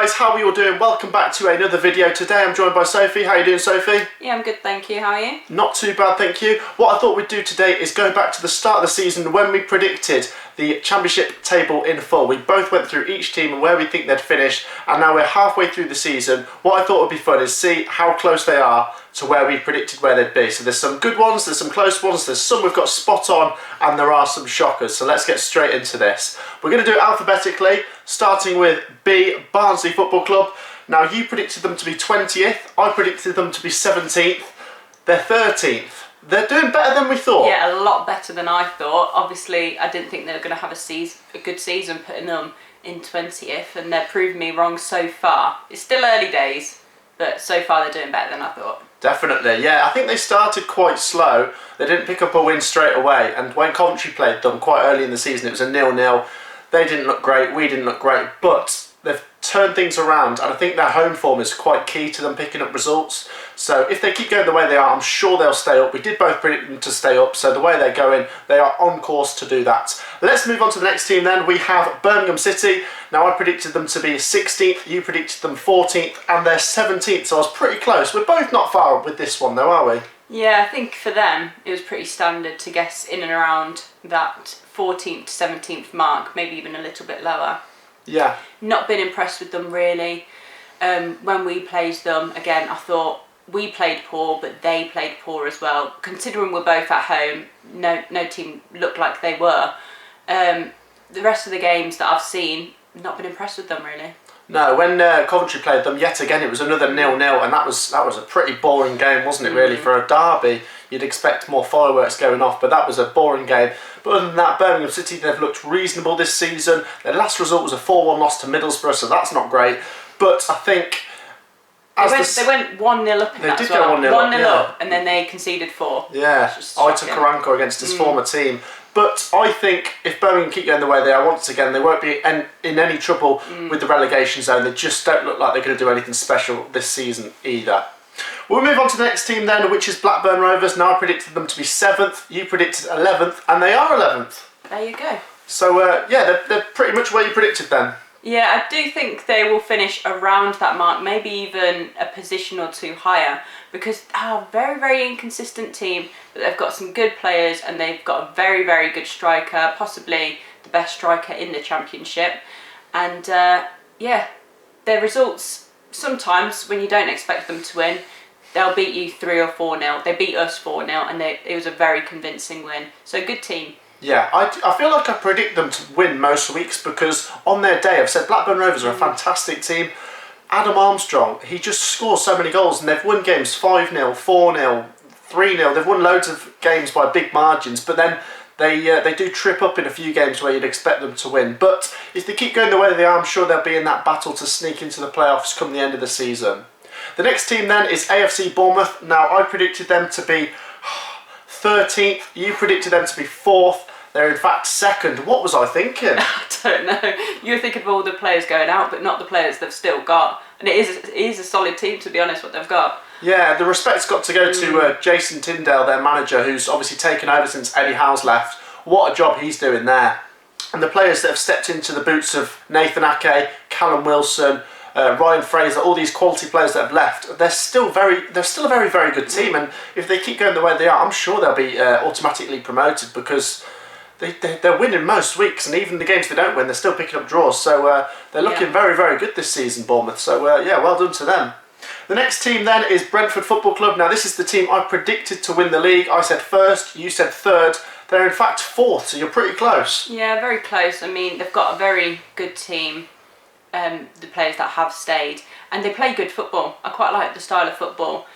guys, how are you all doing? Welcome back to another video. Today I'm joined by Sophie. How are you doing, Sophie? Yeah, I'm good, thank you. How are you? Not too bad, thank you. What I thought we'd do today is go back to the start of the season when we predicted the championship table in full. We both went through each team and where we think they'd finish, and now we're halfway through the season. What I thought would be fun is see how close they are to where we predicted where they'd be. So there's some good ones, there's some close ones, there's some we've got spot on, and there are some shockers. So let's get straight into this. We're going to do it alphabetically, starting with B, Barnsley Football Club. Now you predicted them to be 20th, I predicted them to be 17th, they're 13th. They're doing better than we thought. Yeah, a lot better than I thought. Obviously, I didn't think they were going to have a good season putting them in 20th, and they're proving me wrong so far. It's still early days, but so far they're doing better than I thought. Definitely, yeah. I think they started quite slow. They didn't pick up a win straight away, and when Coventry played them quite early in the season, it was a 0-0. They didn't look great, we didn't look great, but they've turned things around, and I think their home form is quite key to them picking up results. So if they keep going the way they are, I'm sure they'll stay up. We did both predict them to stay up, so the way they're going, they are on course to do that. Let's move on to the next team then. We have Birmingham City. Now I predicted them to be 16th, you predicted them 14th, and they're 17th, so I was pretty close. We're both not far with this one though, are we? Yeah, I think for them it was pretty standard to guess in and around that 14th to 17th mark, maybe even a little bit lower. Yeah. Not been impressed with them really. When we played them, again, I thought we played poor, but they played poor as well. Considering we're both at home, no team looked like they were. The rest of the games that I've seen, not been impressed with them really. No, when Coventry played them, yet again it was another 0-0, and that was a pretty boring game, wasn't it really? For a derby, you'd expect more fireworks going off, but that was a boring game. But other than that, Birmingham City, they've looked reasonable this season. Their last result was a 4-1 loss to Middlesbrough, so that's not great. But I think... They went 1-0 up in that as well. 1-0 up, and then they conceded 4. Yeah, Aitor Karanka against his former team. But I think if Birmingham keep going the way they are, once again, they won't be in any trouble with the relegation zone. They just don't look like they're going to do anything special this season either. We'll move on to the next team then, which is Blackburn Rovers. Now I predicted them to be 7th, you predicted 11th, and they are 11th. There you go. So, yeah, they're pretty much where you predicted them. Yeah, I do think they will finish around that mark, maybe even a position or two higher, because they're a very, very inconsistent team, but they've got some good players and they've got a very, very good striker, possibly the best striker in the championship. And yeah, their results, sometimes when you don't expect them to win, they'll beat you 3 or 4-0. They beat us 4-0 and it was a very convincing win. So good team. Yeah, I feel like I predict them to win most weeks because on their day I've said Blackburn Rovers are a fantastic team. Adam Armstrong, he just scores so many goals and they've won games 5-0, 4-0, 3-0. They've won loads of games by big margins, but then they do trip up in a few games where you'd expect them to win. But if they keep going the way they are, I'm sure they'll be in that battle to sneak into the playoffs come the end of the season. The next team then is AFC Bournemouth. Now I predicted them to be 13th, you predicted them to be 4th. They're in fact 2nd. What was I thinking? I don't know. You were thinking of all the players going out, but not the players they've still got. And it is a solid team, to be honest, what they've got. Yeah, the respect's got to go to Jason Tyndale, their manager, who's obviously taken over since Eddie Howe's left. What a job he's doing there. And the players that have stepped into the boots of Nathan Ake, Callum Wilson, Ryan Fraser, all these quality players that have left, they're still a very, very good team. And if they keep going the way they are, I'm sure they'll be automatically promoted because they're winning most weeks, and even the games they don't win, they're still picking up draws. So they're looking very, very good this season, Bournemouth. So yeah, well done to them. The next team then is Brentford Football Club. Now this is the team I predicted to win the league. I said 1st, you said 3rd. They're in fact 4th, so you're pretty close. Yeah, very close. I mean, they've got a very good team, the players that have stayed, and they play good football. I quite like the style of football.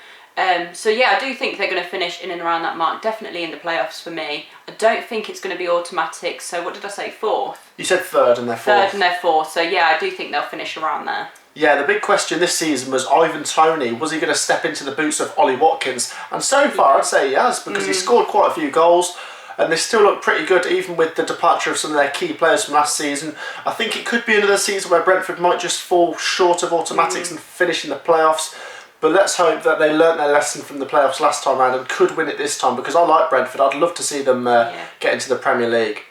So yeah, I do think they're going to finish in and around that mark, definitely in the playoffs for me. I don't think it's going to be automatic, so what did I say, 4th? You said 3rd and they're 4th. 3rd and they're 4th, so yeah, I do think they'll finish around there. Yeah, the big question this season was Ivan Toney. Was he going to step into the boots of Ollie Watkins? And so far I'd say he has, because he scored quite a few goals and they still look pretty good even with the departure of some of their key players from last season. I think it could be another season where Brentford might just fall short of automatics and finish in the playoffs. But let's hope that they learnt their lesson from the playoffs last time round and could win it this time, because I like Brentford. I'd love to see them get into the Premier League.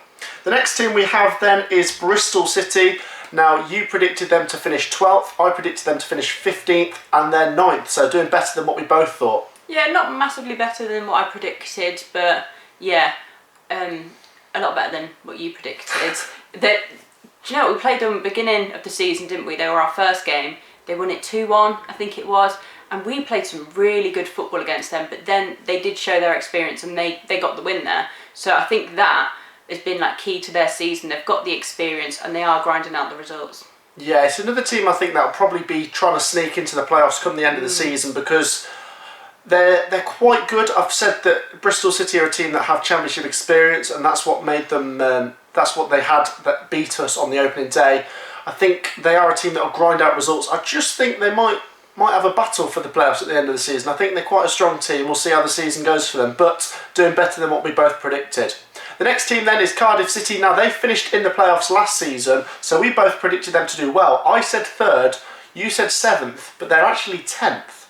The next team we have then is Bristol City. Now, you predicted them to finish 12th, I predicted them to finish 15th, and then 9th, so doing better than what we both thought. Yeah, not massively better than what I predicted, but yeah, a lot better than what you predicted. Do you know what, we played them at the beginning of the season, didn't we? They were our first game. They won it 2-1, I think it was. And we played some really good football against them, but then they did show their experience and they got the win there. So I think that has been like key to their season. They've got the experience and they are grinding out the results. Yeah, it's another team I think that'll probably be trying to sneak into the playoffs come the end of the season, because they're quite good. I've said that Bristol City are a team that have championship experience, and that's what made them. That's what they had that beat us on the opening day. I think they are a team that will grind out results. I just think they might have a battle for the playoffs at the end of the season. I think they're quite a strong team. We'll see how the season goes for them, but doing better than what we both predicted. The next team then is Cardiff City. Now, they finished in the playoffs last season, so we both predicted them to do well. I said 3rd, you said 7th, but they're actually 10th.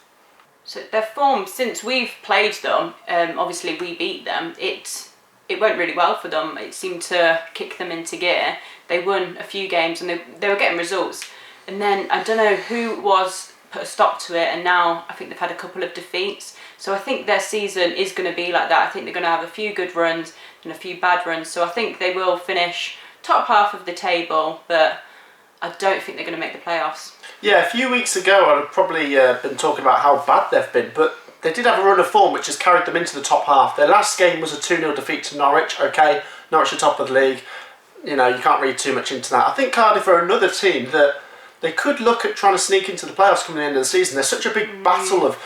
So their form, since we've played them, obviously we beat them, it went really well for them. It seemed to kick them into gear. They won a few games and they were getting results. And then, I don't know who put a stop to it, and now I think they've had a couple of defeats. So I think their season is going to be like that. I think they're going to have a few good runs and a few bad runs. So I think they will finish top half of the table, but I don't think they're going to make the playoffs. Yeah, a few weeks ago I'd have probably been talking about how bad they've been, but they did have a run of form which has carried them into the top half. Their last game was a 2-0 defeat to Norwich. Okay, Norwich are top of the league. You know, you can't read too much into that. I think Cardiff are another team that they could look at trying to sneak into the playoffs coming the end of the season. There's such a big battle of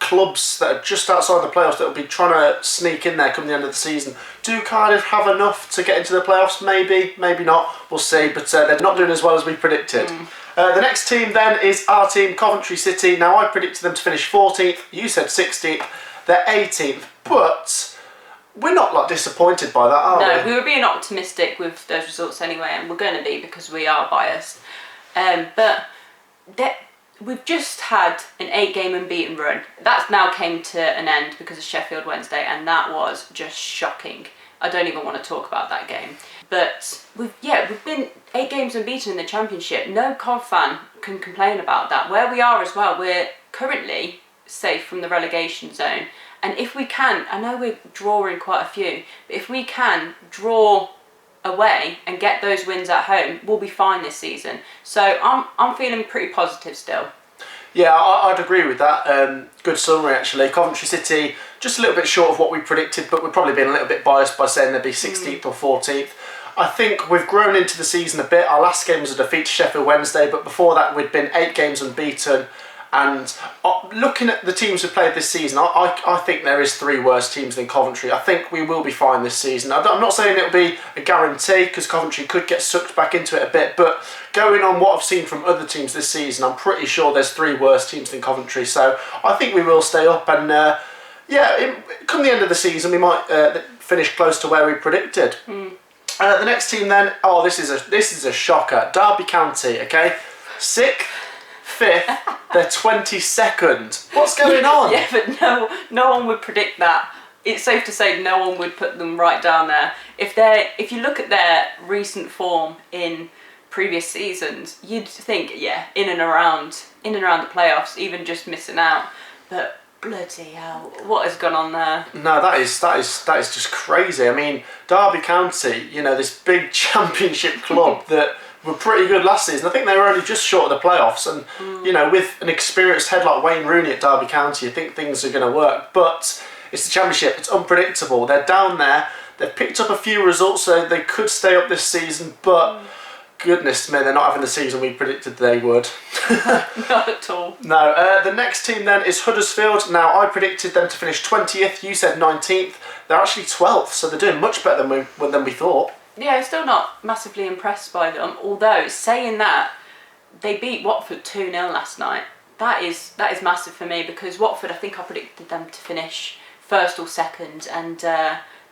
clubs that are just outside the playoffs that will be trying to sneak in there come the end of the season. Do Cardiff have enough to get into the playoffs? Maybe, maybe not. We'll see, but they're not doing as well as we predicted. The next team then is our team, Coventry City. Now, I predicted them to finish 14th. You said 16th. They're 18th, but we're not like disappointed by that, are we? No, we were being optimistic with those results anyway, and we're going to be because we are biased. But we've just had an 8-game unbeaten run. That's now came to an end because of Sheffield Wednesday, and that was just shocking. I don't even want to talk about that game. But we've been 8 games unbeaten in the Championship. No Cov fan can complain about that. Where we are as well, we're currently safe from the relegation zone. And if we can, I know we're drawing quite a few, but if we can draw away and get those wins at home, we'll be fine this season. So I'm feeling pretty positive still. Yeah, I'd agree with that. Good summary actually. Coventry City just a little bit short of what we predicted, but we've probably been a little bit biased by saying they'd be 16th or 14th. I think we've grown into the season a bit. Our last game was a defeat to Sheffield Wednesday, but before that we'd been 8 games unbeaten. And looking at the teams we've played this season, I think there is 3 worse teams than Coventry. I think we will be fine this season. I'm not saying it'll be a guarantee, because Coventry could get sucked back into it a bit, but going on what I've seen from other teams this season, I'm pretty sure there's 3 worse teams than Coventry. So I think we will stay up, and come the end of the season, we might finish close to where we predicted. The next team then, this is a shocker. Derby County, okay, 6th, 5th, they're 22nd. What's going on? Yeah, but no one would predict that. It's safe to say no one would put them right down there. If you look at their recent form in previous seasons, you'd think, in and around the playoffs, even just missing out. But bloody hell, what has gone on there? No, that is just crazy. I mean, Derby County, this big championship club that were pretty good last season. I think they were only just short of the playoffs, and with an experienced head like Wayne Rooney at Derby County, you think things are going to work. But it's the Championship, it's unpredictable. They're down there, they've picked up a few results, so they could stay up this season, but goodness me, they're not having the season we predicted they would. Not at all. No, the next team then is Huddersfield. Now, I predicted them to finish 20th, you said 19th. They're actually 12th, so they're doing much better than we thought. Yeah, I'm still not massively impressed by them, although saying that, they beat Watford 2-0 last night. That is massive for me, because Watford, I think I predicted them to finish 1st or 2nd, and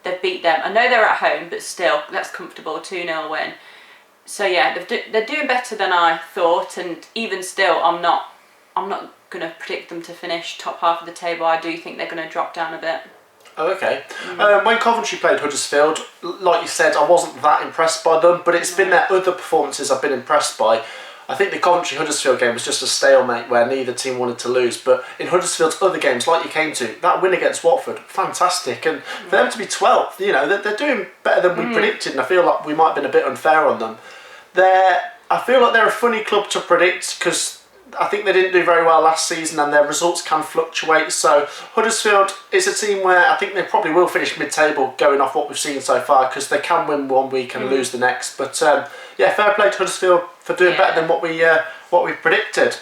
they've beat them. I know they're at home, but still, that's comfortable, 2-0 win. So yeah, they're doing better than I thought, and even still, I'm not going to predict them to finish top half of the table. I do think they're going to drop down a bit. Oh, okay. When Coventry played Huddersfield, like you said, I wasn't that impressed by them, but it's been their other performances I've been impressed by. I think the Coventry-Huddersfield game was just a stalemate where neither team wanted to lose, but in Huddersfield's other games, like you came to, that win against Watford, fantastic, and for them to be 12th, you know, they're doing better than we predicted, and I feel like we might have been a bit unfair on them. I feel like they're a funny club to predict, because I think they didn't do very well last season and their results can fluctuate. So Huddersfield is a team where I think they probably will finish mid-table going off what we've seen so far, because they can win one week and lose the next. But yeah, fair play to Huddersfield for doing better than what we predicted.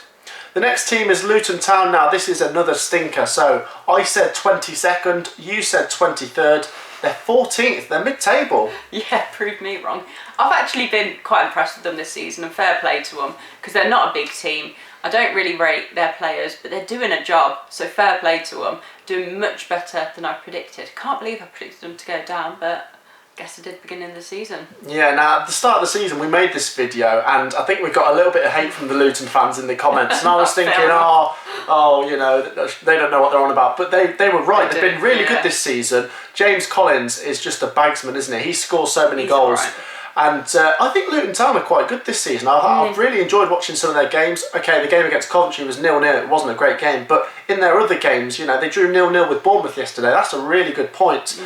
The next team is Luton Town. Now this is another stinker. So I said 22nd, you said 23rd. They're 14th, they're mid-table. Yeah, proved me wrong. I've actually been quite impressed with them this season, and fair play to them, because they're not a big team. I don't really rate their players, but they're doing a job, so fair play to them. Doing much better than I predicted. Can't believe I predicted them to go down, but I guess I did beginning of the season. Yeah, now at the start of the season we made this video, and I think we got a little bit of hate from the Luton fans in the comments, and I was thinking, you know, they don't know what they're on about, but they were right. They've been really good this season. James Collins is just a bagsman, isn't he? He scores so many goals. Right. And I think Luton Town are quite good this season. I've really enjoyed watching some of their games. Okay, the game against Coventry was 0-0. It wasn't a great game. But in their other games, you know, they drew 0-0 with Bournemouth yesterday. That's a really good point.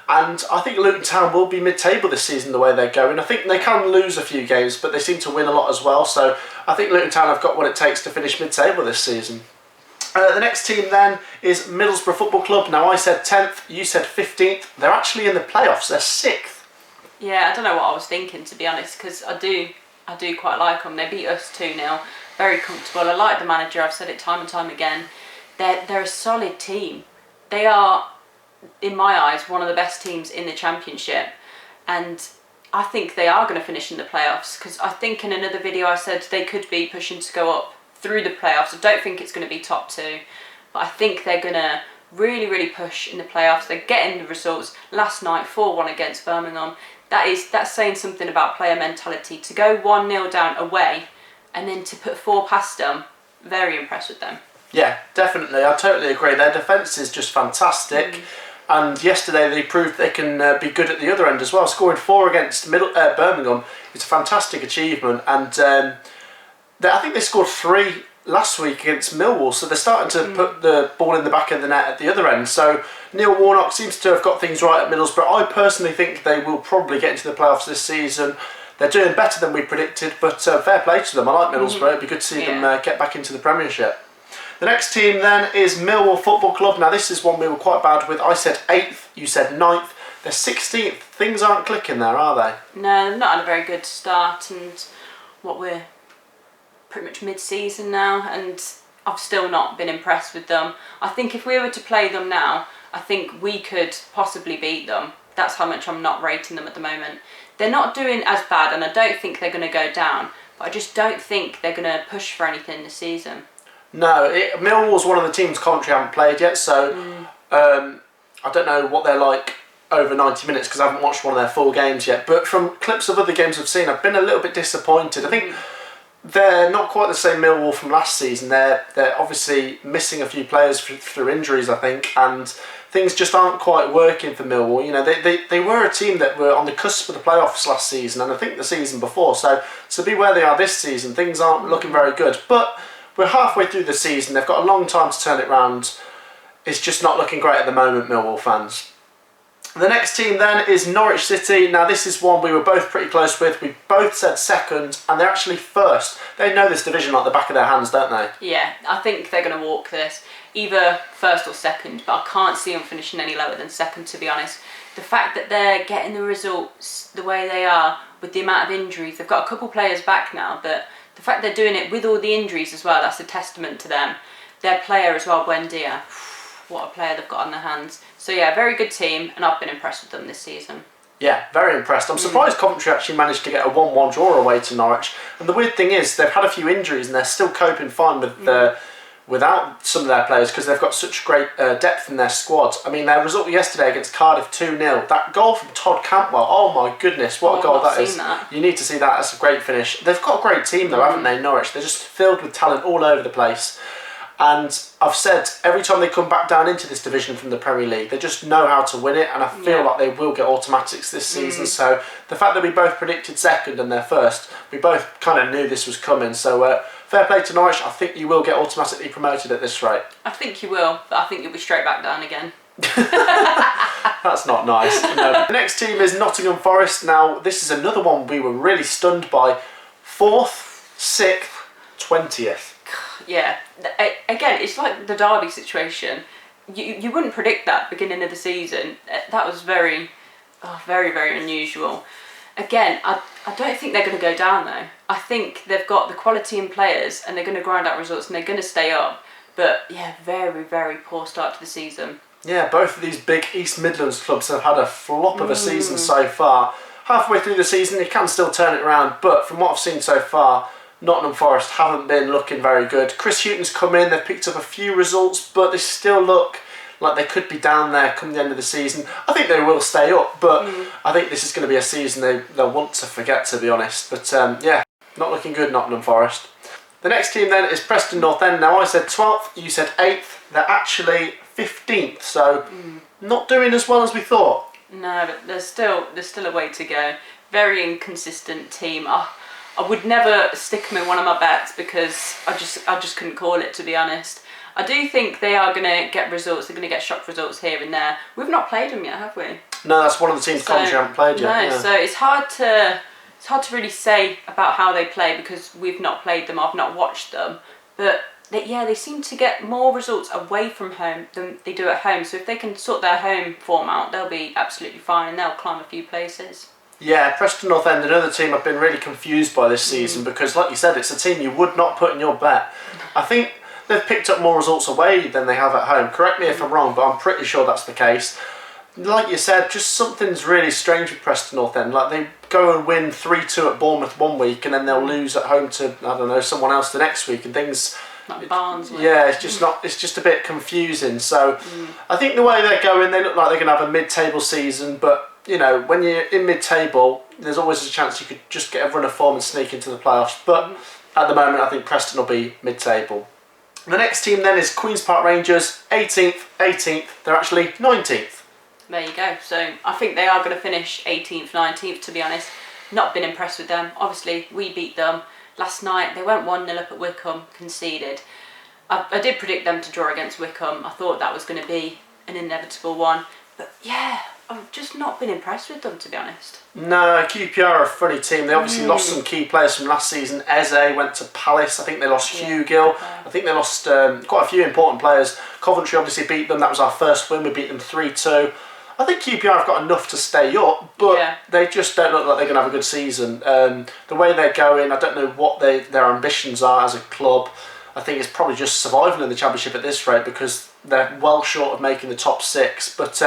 And I think Luton Town will be mid-table this season the way they're going. I think they can lose a few games, but they seem to win a lot as well. So I think Luton Town have got what it takes to finish mid-table this season. The next team then is Middlesbrough Football Club. Now I said 10th, you said 15th. They're actually in the playoffs. They're 6th. Yeah, I don't know what I was thinking, to be honest, because I do quite like them. They beat us 2-0, very comfortable. I like the manager. I've said it time and time again. They're a solid team. They are, in my eyes, one of the best teams in the Championship, and I think they are going to finish in the playoffs, because I think in another video I said they could be pushing to go up through the playoffs. I don't think it's going to be top 2, but I think they're going to really push in the playoffs. They're getting the results. Last night, 4-1 against Birmingham. That's saying something about player mentality. To go 1-0 down away and then to put 4 past them, very impressed with them. Yeah, definitely. I totally agree. Their defence is just fantastic. And yesterday they proved they can be good at the other end as well. Scoring 4 against Birmingham is a fantastic achievement. And I think they scored 3 last week against Millwall, so they're starting to put the ball in the back of the net at the other end. So Neil Warnock seems to have got things right at Middlesbrough. I personally think they will probably get into the playoffs this season. They're doing better than we predicted, but fair play to them. I like Middlesbrough. It'd be good to see them get back into the Premiership. The next team then is Millwall Football Club. Now this is one we were quite bad with. I said 8th, you said 9th. They're 16th. Things aren't clicking there, are they? No, they've not had a very good start, and we're pretty much mid-season now, and I've still not been impressed with them. I think if we were to play them now, I think we could possibly beat them. That's how much I'm not rating them at the moment. They're not doing as bad, and I don't think they're going to go down, but I just don't think they're going to push for anything this season. No, Millwall's one of the teams Coventry haven't played yet, so I don't know what they're like over 90 minutes, because I haven't watched one of their full games yet, but from clips of other games I've seen, I've been a little bit disappointed. I think they're not quite the same Millwall from last season. They're obviously missing a few players through injuries, I think, and things just aren't quite working for Millwall. You know, they were a team that were on the cusp of the playoffs last season, and I think the season before. So to be where they are this season, things aren't looking very good. But we're halfway through the season. They've got a long time to turn it round. It's just not looking great at the moment, Millwall fans. The next team then is Norwich City. Now this is one we were both pretty close with. We both said 2nd, and they're actually 1st. They know this division like the back of their hands, don't they? Yeah, I think they're going to walk this. Either 1st or 2nd, but I can't see them finishing any lower than 2nd, to be honest. The fact that they're getting the results the way they are, with the amount of injuries, they've got a couple players back now, but the fact they're doing it with all the injuries as well, that's a testament to them. Their player as well, Buendia, what a player they've got on their hands. So yeah, very good team, and I've been impressed with them this season. Yeah, very impressed. I'm surprised Coventry actually managed to get a 1-1 draw away to Norwich. And the weird thing is, they've had a few injuries and they're still coping fine with without some of their players, because they've got such great depth in their squad. I mean, their result yesterday against Cardiff 2-0, that goal from Todd Cantwell, oh my goodness, what a goal that is. You need to see that. That's a great finish. They've got a great team though, haven't they, Norwich? They're just filled with talent all over the place. And I've said every time they come back down into this division from the Premier League, they just know how to win it, and I feel like they will get automatics this season. So the fact that we both predicted second and they're first, we both kind of knew this was coming. So fair play to Norwich. I think you will get automatically promoted at this rate. I think you will, but I think you'll be straight back down again. That's not nice. No. The next team is Nottingham Forest. Now, this is another one we were really stunned by. 4th, 6th, 20th. Yeah, again, it's like the Derby situation. You wouldn't predict that beginning of the season. That was very, very unusual. Again, I don't think they're going to go down though. I think they've got the quality in players and they're going to grind out results and they're going to stay up. But yeah, very, very poor start to the season. Yeah, both of these big East Midlands clubs have had a flop of a season so far. Halfway through the season, you can still turn it around, but from what I've seen so far, Nottingham Forest haven't been looking very good. Chris Hughton's come in, they've picked up a few results, but they still look like they could be down there come the end of the season. I think they will stay up, but I think this is going to be a season they'll want to forget, to be honest. But yeah, not looking good, Nottingham Forest. The next team then is Preston North End. Now I said 12th, you said 8th. They're actually 15th, so not doing as well as we thought. No, but there's still a way to go. Very inconsistent team. I would never stick them in one of my bets because I just couldn't call it, to be honest. I do think they are going to get results. They're going to get shock results here and there. We've not played them yet, have we? No, that's one of the teams Coventry haven't played yet. No, yeah. So it's hard to really say about how they play because we've not played them. I've not watched them, but they seem to get more results away from home than they do at home. So if they can sort their home form out, they'll be absolutely fine and they'll climb a few places. Yeah, Preston North End, another team I've been really confused by this season because, like you said, it's a team you would not put in your bet. I think they've picked up more results away than they have at home. Correct me if I'm wrong, but I'm pretty sure that's the case. Like you said, just something's really strange with Preston North End. Like they go and win 3-2 at Bournemouth one week and then they'll lose at home to, I don't know, someone else the next week and things... Like Barnsley. Yeah, it's just a bit confusing. So I think the way they're going, they look like they're going to have a mid-table season, but you know, when you're in mid-table, there's always a chance you could just get a run of form and sneak into the playoffs. But at the moment, I think Preston will be mid-table. The next team then is Queen's Park Rangers, 18th. They're actually 19th. There you go. So I think they are going to finish 18th, 19th, to be honest. Not been impressed with them. Obviously, we beat them last night. They went 1-0 up at Wycombe, conceded. I did predict them to draw against Wycombe. I thought that was going to be an inevitable one. But yeah, I've just not been impressed with them, to be honest. No, QPR are a funny team. They obviously lost some key players from last season. Eze went to Palace. I think they lost Hugh Gill. I think they lost quite a few important players. Coventry obviously beat them. That was our first win. We beat them 3-2. I think QPR have got enough to stay up, but they just don't look like they're going to have a good season. The way they're going, I don't know what their ambitions are as a club. I think it's probably just survival in the Championship at this rate because they're well short of making the top 6. But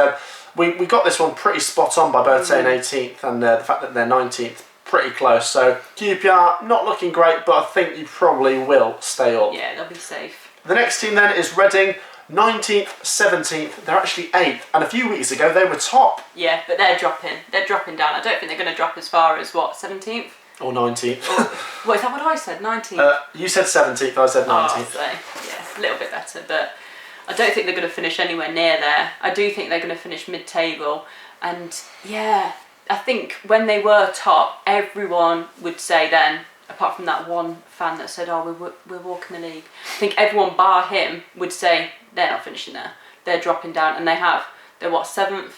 we got this one pretty spot on by both saying 18th and the fact that they're 19th, pretty close. So QPR, not looking great, but I think you probably will stay up. Yeah, they'll be safe. The next team then is Reading. 19th, 17th, they're actually 8th, and a few weeks ago they were top. Yeah, but they're dropping down. I don't think they're going to drop as far as, 17th? Or 19th. What, is that what I said, 19th? You said 17th, I said 19th. So, yeah, a little bit better, but I don't think they're going to finish anywhere near there. I do think they're going to finish mid-table, and yeah, I think when they were top, everyone would say then, apart from that one fan that said, we're walking the league. I think everyone bar him would say they're not finishing there. They're dropping down, and they have. They're 7th?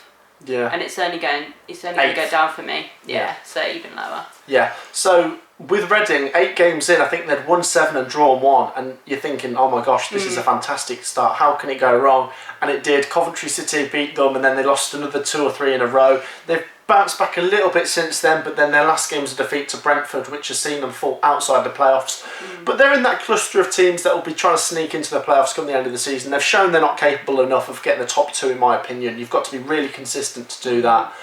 Yeah. And it's only going to go down for me. Yeah, so even lower. Yeah. So with Reading, 8 games in, I think they'd won 7 and drawn 1, and you're thinking, oh my gosh, this is a fantastic start. How can it go wrong? And it did. Coventry City beat them, and then they lost another 2 or 3 in a row. They've bounced back a little bit since then, but then their last game was a defeat to Brentford, which has seen them fall outside the playoffs. But they're in that cluster of teams that will be trying to sneak into the playoffs come the end of the season. They've shown they're not capable enough of getting the top 2, in my opinion. You've got to be really consistent to do that.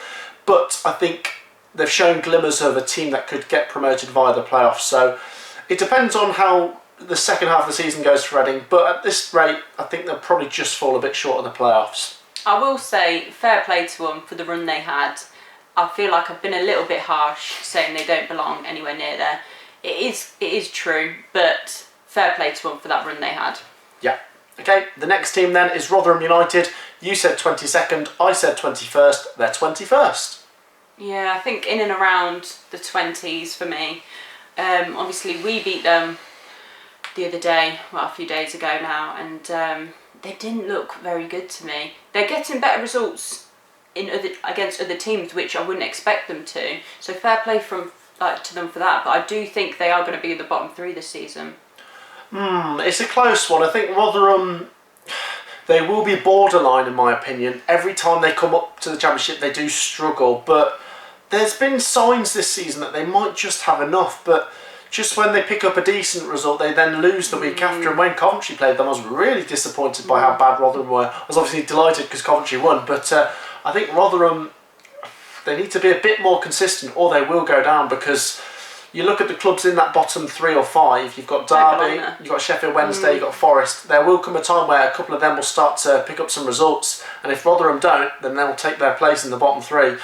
But I think they've shown glimmers of a team that could get promoted via the playoffs. So it depends on how the second half of the season goes for Reading. But at this rate, I think they'll probably just fall a bit short of the playoffs. I will say, fair play to them for the run they had. I feel like I've been a little bit harsh saying they don't belong anywhere near there. It is true, but fair play to them for that run they had. Yeah. Okay, the next team then is Rotherham United. You said 22nd, I said 21st. They're 21st. Yeah, I think in and around the 20s for me. Obviously, we beat them the other day, well, a few days ago now, and they didn't look very good to me. They're getting better results against other teams, which I wouldn't expect them to. So fair play to them for that. But I do think they are going to be in the bottom three this season. It's a close one. I think Rotherham, they will be borderline in my opinion. Every time they come up to the Championship, they do struggle. But there's been signs this season that they might just have enough. But just when they pick up a decent result, they then lose the week after. And when Coventry played them, I was really disappointed by how bad Rotherham were. I was obviously delighted because Coventry won. But I think Rotherham, they need to be a bit more consistent or they will go down, because you look at the clubs in that bottom 3 or 5, you've got Derby, you've got Sheffield Wednesday, you've got Forest. There will come a time where a couple of them will start to pick up some results, and if Rotherham don't, then they'll take their place in the bottom 3.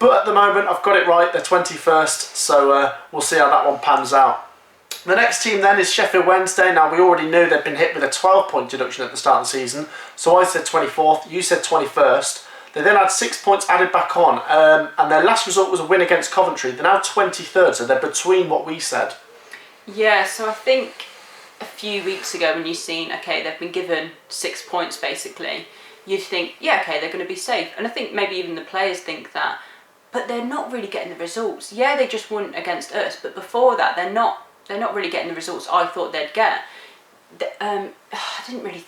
But at the moment, I've got it right, they're 21st, so we'll see how that one pans out. The next team then is Sheffield Wednesday. Now, we already knew they'd been hit with a 12-point deduction at the start of the season, so I said 24th, you said 21st. They then had 6 points added back on, and their last result was a win against Coventry. They're now 23rd, so they're between what we said. Yeah, so I think a few weeks ago when you've seen, okay, they've been given 6 points basically, you'd think, yeah, okay, they're going to be safe. And I think maybe even the players think that, but they're not really getting the results. Yeah, they just won against us, but before that, they're not really getting the results I thought they'd get. I didn't really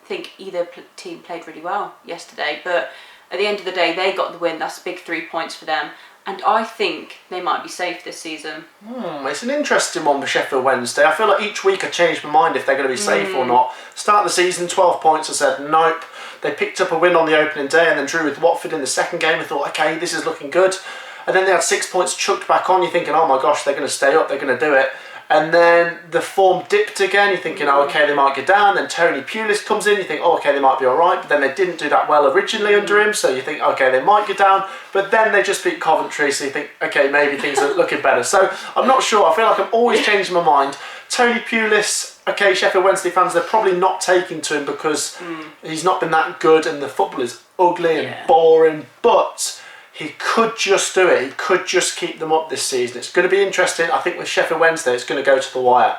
think either team played really well yesterday, but at the end of the day, they got the win. That's big 3 points for them. And I think they might be safe this season. It's an interesting one for Sheffield Wednesday. I feel like each week I change my mind if they're going to be safe or not. Start of the season, 12 points, I said nope. They picked up a win on the opening day and then drew with Watford in the second game. I thought, okay, this is looking good. And then they had 6 points chucked back on. You're thinking, oh my gosh, they're going to stay up, they're going to do it. And then the form dipped again. You're thinking, oh, okay, they might go down. Then Tony Pulis comes in. You think, oh, okay, they might be all right. But then they didn't do that well originally under him. So you think, okay, they might go down. But then they just beat Coventry. So you think, okay, maybe things are looking better. So I'm not sure. I feel like I'm always changing my mind. Tony Pulis, okay, Sheffield Wednesday fans, they're probably not taking to him because he's not been that good and the football is ugly and boring. But he could just do it. He could just keep them up this season. It's going to be interesting. I think with Sheffield Wednesday, it's going to go to the wire.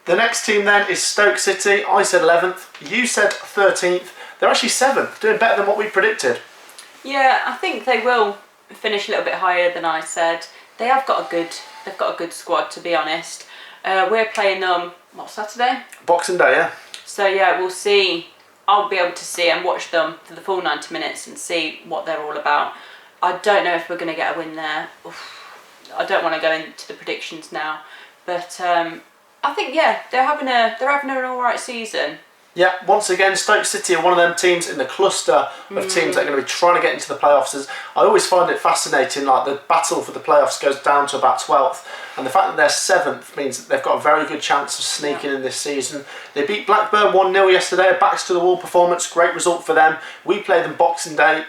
The next team then is Stoke City. I said 11th. You said 13th. They're actually 7th, doing better than what we predicted. Yeah, I think they will finish a little bit higher than I said. They've got a good squad, to be honest. We're playing them, Saturday? Boxing Day, yeah. So yeah, we'll see. I'll be able to see and watch them for the full 90 minutes and see what they're all about. I don't know if we're going to get a win there. I don't want to go into the predictions now, but I think they're having an all right season. Yeah, once again, Stoke City are one of them teams in the cluster of teams that are going to be trying to get into the playoffs. I always find it fascinating, like the battle for the playoffs goes down to about 12th, and the fact that they're 7th means that they've got a very good chance of sneaking in this season. They beat Blackburn 1-0 yesterday, a backs to the wall performance, great result for them. We play them Boxing Day.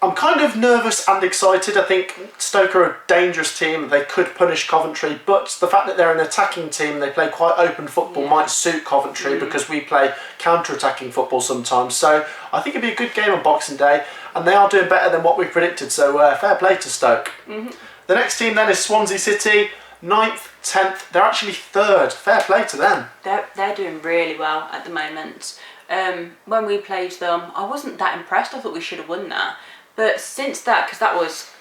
I'm kind of nervous and excited. I think Stoke are a dangerous team. They could punish Coventry, but the fact that they're an attacking team, they play quite open football, might suit Coventry because we play counter-attacking football sometimes. So I think it'd be a good game on Boxing Day, and they are doing better than what we predicted, so fair play to Stoke. The next team then is Swansea City, 9th, 10th. They're actually 3rd. Fair play to them. They're doing really well at the moment. When we played them, I wasn't that impressed. I thought we should have won that. But since that, because that was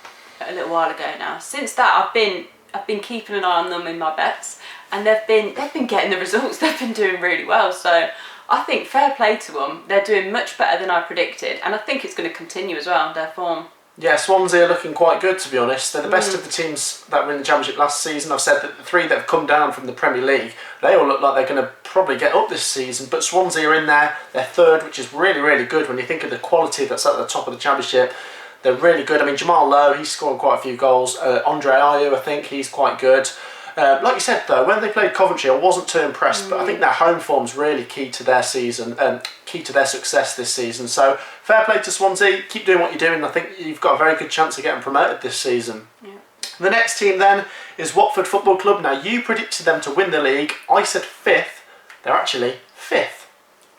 a little while ago now, since that I've been keeping an eye on them in my bets, and they've been getting the results. They've been doing really well. So I think fair play to them. They're doing much better than I predicted, and I think it's going to continue as well, their form. Yeah, Swansea are looking quite good, to be honest. They're the best of the teams that were in the Championship last season. I've said that the 3 that have come down from the Premier League, they all look like they're going to probably get up this season. But Swansea are in there. They're 3rd, which is really, really good when you think of the quality that's at the top of the Championship. They're really good. I mean, Jamal Lowe, he's scored quite a few goals. Andre Ayew, I think, he's quite good. Like you said, though, when they played Coventry, I wasn't too impressed, but I think their home form's really key to their season, key to their success this season. So, fair play to Swansea. Keep doing what you're doing. I think you've got a very good chance of getting promoted this season. Yeah. The next team, then, is Watford Football Club. Now, you predicted them to win the league. I said 5th. They're actually fifth.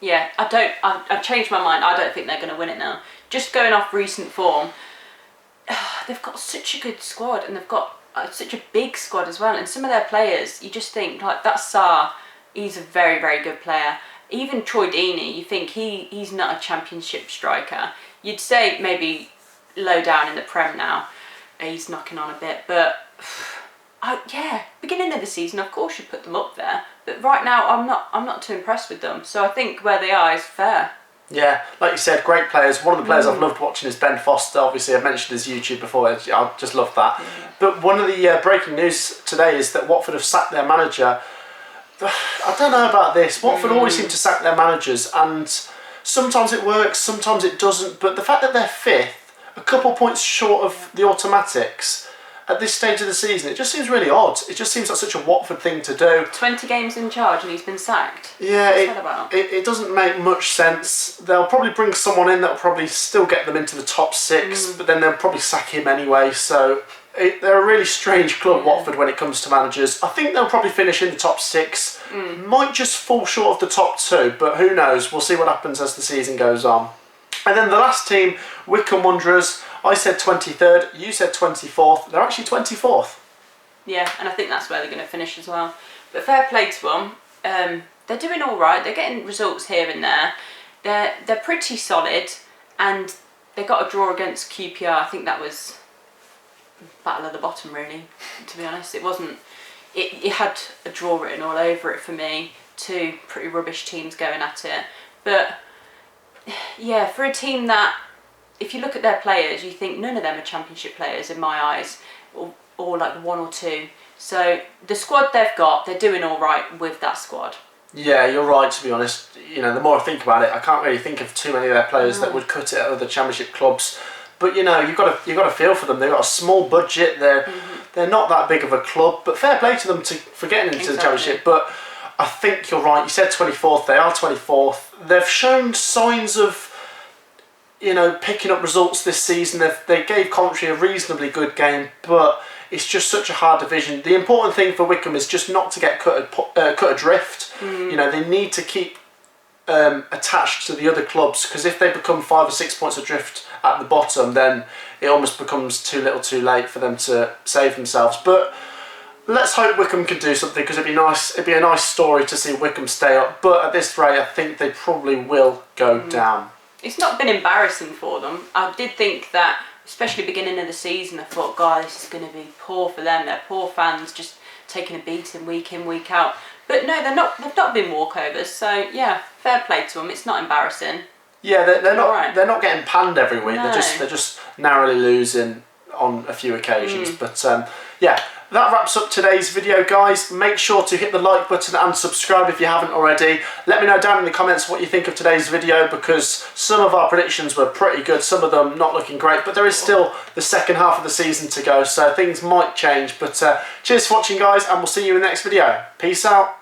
Yeah, I've changed my mind. I don't think they're going to win it now. Just going off recent form, they've got such a good squad, and they've got such a big squad as well. And some of their players, you just think, like that Sarr, he's a very, very good player. Even Troy Deeney, you think he's not a championship striker. You'd say maybe low down in the Prem now. He's knocking on a bit, but beginning of the season, of course you put them up there. But right now, I'm not too impressed with them. So I think where they are is fair. Yeah, like you said, great players. One of the players I've loved watching is Ben Foster. Obviously, I mentioned his YouTube before. I just love that. But one of the breaking news today is that Watford have sacked their manager. I don't know about this. Watford always seem to sack their managers, and sometimes it works, sometimes it doesn't. But the fact that they're fifth, a couple points short of the automatics at this stage of the season, it just seems really odd. It just seems like such a Watford thing to do. 20 games in charge and he's been sacked. Yeah, it doesn't make much sense. They'll probably bring someone in that'll probably still get them into the top six, but then they'll probably sack him anyway. So they're a really strange club, Watford, when it comes to managers. I think they'll probably finish in the top six. Might just fall short of the top two, but who knows? We'll see what happens as the season goes on. And then the last team, Wycombe Wanderers. I said 23rd, you said 24th. They're actually 24th. Yeah, and I think that's where they're going to finish as well. But fair play to them. They're doing all right. They're getting results here and there. They're pretty solid, and they got a draw against QPR. I think that was battle of the bottom, really. To be honest, it wasn't. It had a draw written all over it for me. Two pretty rubbish teams going at it, but yeah, for a team that, if you look at their players, you think none of them are championship players in my eyes, or like one or two. So the squad they've got, they're doing all right with that squad. Yeah, you're right, to be honest. You know, the more I think about it, I can't really think of too many of their players that would cut it at other championship clubs. But you know, you've got to feel for them. They've got a small budget. They're not that big of a club, but fair play to them for getting into the championship. But I think you're right. You said 24th. They are 24th. They've shown signs of, you know, picking up results this season. They gave Coventry a reasonably good game, but it's just such a hard division. The important thing for Wycombe is just not to get cut adrift. You know, they need to keep attached to the other clubs, because if they become 5 or 6 points adrift at the bottom, then it almost becomes too little too late for them to save themselves. But let's hope Wycombe can do something, because it'd be a nice story to see Wycombe stay up. But at this rate, I think they probably will go down. It's not been embarrassing for them. I did think that, especially beginning of the season, I thought, God, this is going to be poor for them. They're poor fans, just taking a beating week in, week out. But no, they're not. They've not been walkovers. So yeah, fair play to them. It's not embarrassing. Yeah, they're not. Right. They're not getting panned every week. No. They're just narrowly losing on a few occasions. But yeah. That wraps up today's video, guys. Make sure to hit the like button and subscribe if you haven't already. Let me know down in the comments what you think of today's video, because some of our predictions were pretty good, some of them not looking great, but there is still the second half of the season to go, so things might change. But cheers for watching, guys, and we'll see you in the next video. Peace out.